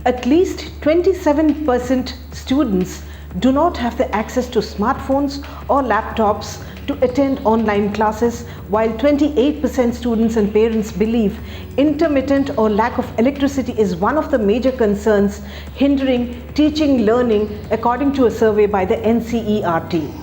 At least 27% students do not have the access to smartphones or laptops to attend online classes, while 28% students and parents believe intermittent or lack of electricity is one of the major concerns hindering teaching learning, according to a survey by the NCERT.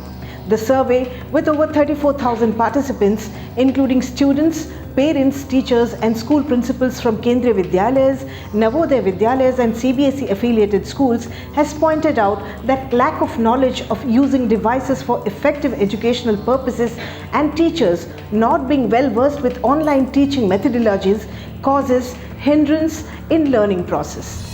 The survey, with over 34,000 participants, including students, parents, teachers and school principals from Kendriya Vidyalayas, Navodaya Vidyalayas and CBSE affiliated schools, has pointed out that lack of knowledge of using devices for effective educational purposes and teachers not being well versed with online teaching methodologies causes hindrance in learning process.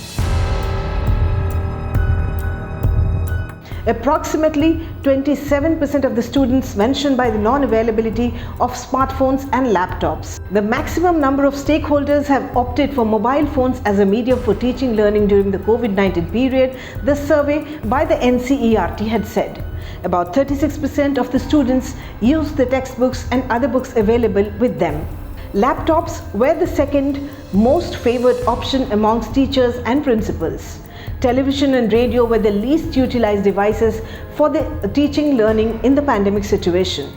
Approximately 27% of the students mentioned by the non-availability of smartphones and laptops. The maximum number of stakeholders have opted for mobile phones as a medium for teaching learning during the COVID-19 period, the survey by the NCERT had said. About 36% of the students used the textbooks and other books available with them. Laptops were the second most favored option amongst teachers and principals. Television and radio were the least utilized devices for the teaching learning in the pandemic situation.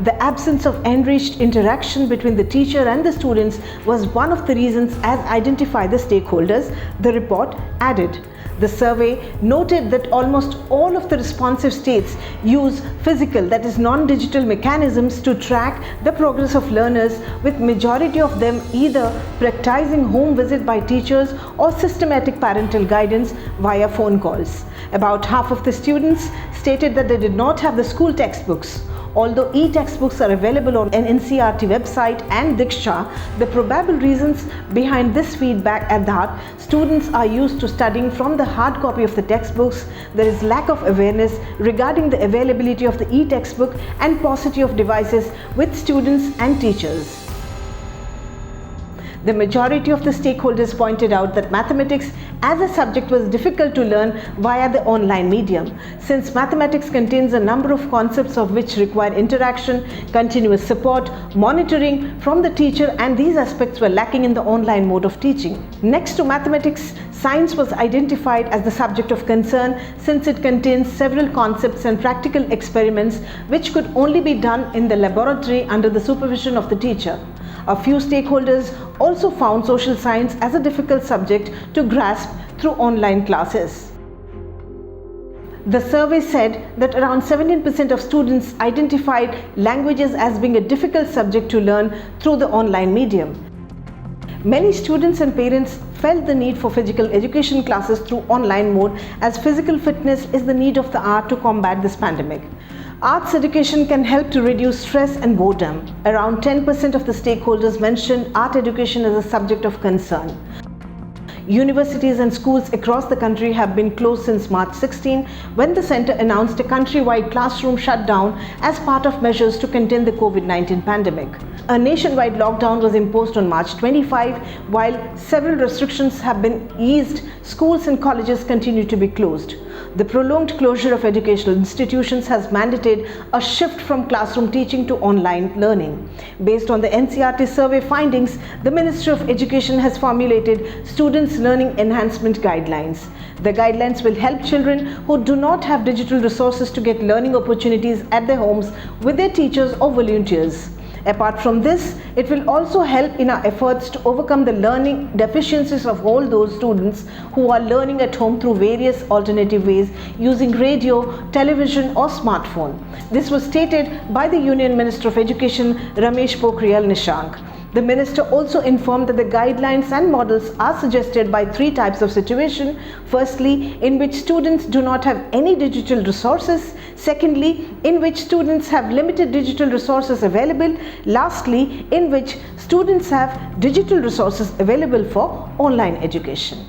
The absence of enriched interaction between the teacher and the students was one of the reasons, as identified the stakeholders, the report added. The survey noted that almost all of the responsive states use physical, that is non-digital mechanisms to track the progress of learners, with majority of them either practicing home visit by teachers or systematic parental guidance via phone calls. About half of the students stated that they did not have the school textbooks. Although e-textbooks are available on an NCERT website and Diksha, the probable reasons behind this feedback are that students are used to studying from the hard copy of the textbooks, there is lack of awareness regarding the availability of the e-textbook and paucity of devices with students and teachers. The majority of the stakeholders pointed out that mathematics as a subject was difficult to learn via the online medium, since mathematics contains a number of concepts of which require interaction, continuous support, monitoring from the teacher, and these aspects were lacking in the online mode of teaching. Next to mathematics, science was identified as the subject of concern, since it contains several concepts and practical experiments which could only be done in the laboratory under the supervision of the teacher. A few stakeholders also found social science as a difficult subject to grasp through online classes. The survey said that around 17% of students identified languages as being a difficult subject to learn through the online medium. Many students and parents felt the need for physical education classes through online mode, as physical fitness is the need of the hour to combat this pandemic. Arts education can help to reduce stress and boredom. Around 10% of the stakeholders mentioned art education as a subject of concern. Universities and schools across the country have been closed since March 16, when the centre announced a countrywide classroom shutdown as part of measures to contain the COVID-19 pandemic. A nationwide lockdown was imposed on March 25, while several restrictions have been eased. Schools and colleges continue to be closed. The prolonged closure of educational institutions has mandated a shift from classroom teaching to online learning. Based on the NCERT survey findings, the Ministry of Education has formulated Students' Learning Enhancement Guidelines. The guidelines will help children who do not have digital resources to get learning opportunities at their homes with their teachers or volunteers. Apart from this, it will also help in our efforts to overcome the learning deficiencies of all those students who are learning at home through various alternative ways using radio, television or smartphone. This was stated by the Union Minister of Education, Ramesh Pokhriyal Nishank. The minister also informed that the guidelines and models are suggested by three types of situation. Firstly, in which students do not have any digital resources. Secondly, in which students have limited digital resources available. Lastly, in which students have digital resources available for online education.